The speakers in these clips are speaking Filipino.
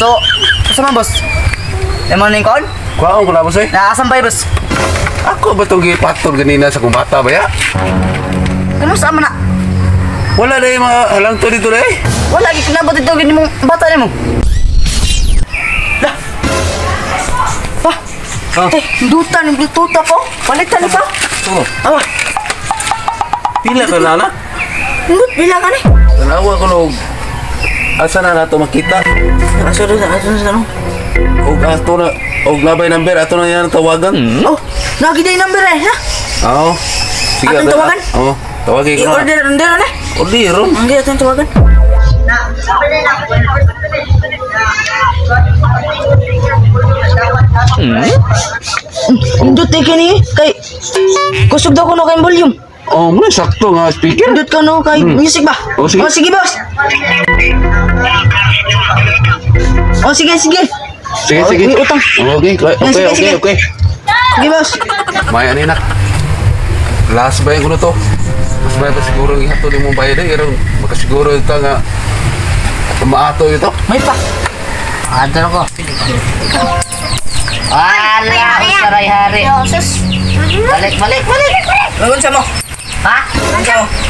So, asa man boss? Emang ning kon? Kuhaan ko na boss eh. Naasan ba boss? Ako ba itong gipatol ganina sa kong bata ba ya? Ano sa man na? Wala na yung mga halang to dito na eh. Wala gi kinabot ito gini mong bata nimo. Lah. Pa. Duta ni bluetooth po. Palitan ni pa. Oo. Awa. Pila ka na na? Ndut bilang ani. Tanawa ko no. Asa na nato makita? Aso do sa no. Og ato na og labay number ato na yan tawagan. Oh, lagi day number eh, ha? Oo. Sige. Atong tawagan? Oo. Tawagin ko na. I-order na. Order. Ang gaya atong tawagan. Indot eh kini kay kusog daw ko no kay volume. Oh, muna sakto nga speaker. Indot ka no kay music ba? Oh, sige. Oh, sige boss. Oh, sige. Sige. May utang. Okay. Sige. Okay. Sige boss. May ano nak. Last ba yung to? Mas may pa siguro yung hato ni mong bayad eh. Pero makasiguro ito nga maato ito. May pa. Adro ko. Ala, usaray hari. Balik. Lagun sa mo. Ha?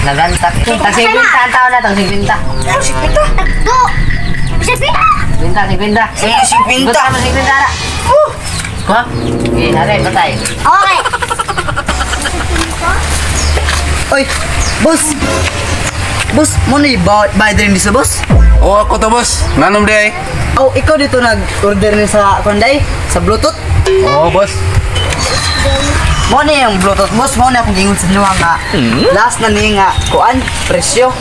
Nagantak. Tang 50 taon na, tang 50. Binta. Gusto mo 50 na? Ha? Okay, hari, patay. Okay. Oy, boss. Boss, mo na bayad rin di sa boss? Oh, ako to boss. Nanom di ay. Oh, ikaw dito nag-order ni sa Konday? Sa Bluetooth? Oh, boss. Mo na yung Bluetooth, boss. Mo na akong gingon sa inyo nga. Last na ni nga, kuan, presyo.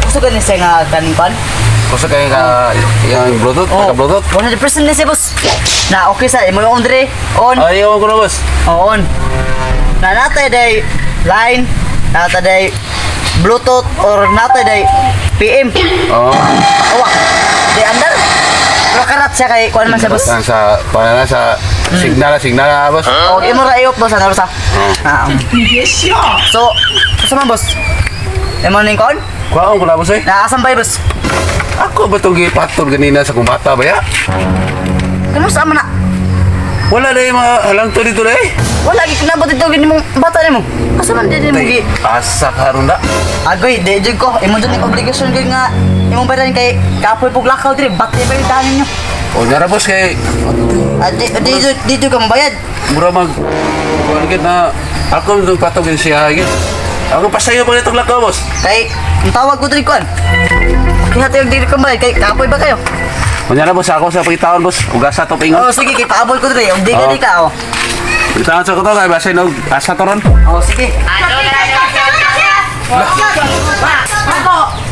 Gusto ka ni siya nga kaning pan? Kusa kayo ka yung Bluetooth? Oh, Bluetooth? 100% na siya, boss. Na okay sa imo yung Andre. On. Ayaw ko na boss. On. Na natay day line, natay day Bluetooth or natay day PM. Oh. Awa. Day under. Pero karat siya kay kuan man siya, boss. Sa signal boss. O, imo ra ayok, boss. Ano sa? So, asa man, boss? Imo ning kon? Kuhaan ko na boss eh. Naasan ba, boss? Ako ba itong gipatol ganina sa kong bata ba ya? Ano sa man na? Wala na yung mga halang to dito na eh. Wala gi kinabot ito gini mong bata nimo. Asa man din mo gi? Asa karon na. Agoy, di jud ko. Imo jud ning obligasyon gyud nga imong bayaran kay kapoy pug lakaw diri. Bati ba yung tanin nyo? O nara boss kay Dito ka mabayad. mura mag kuhaan gid na ako nung patogin siya gid. Ako pasayo pa nitong lakaw boss. Kay ang tawag ko diri kuan. Kaya tayo diri ka bayad kay kapoy ba kayo? Kunya boss ako sa pagitaon boss. Ugasa to pingon. Oh, sige, kay paabol ko diri. Og di ka Oh. di ka oh. Pagitaon sa ko to kay basta nog asa to ron. Oh, sige.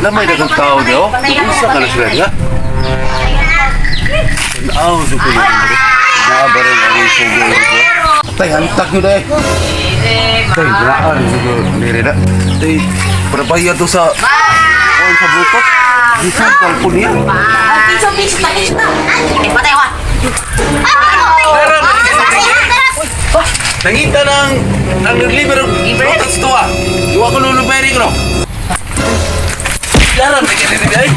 Lamay dagang tao dio. Isa ka na sila diha. Aw, duko ni. Nabare ang sugo ko. Tay hantak yun eh. Tay graan sugo ni reda. Tay perbayar to sa sa Bluetooth. Bisa kalkul niya. Piso na. Patay ko. Nangita ng nag-deliver ng Bluetooth to ah. Iwa ko luluberi ko no. Laran, may kanina di ay.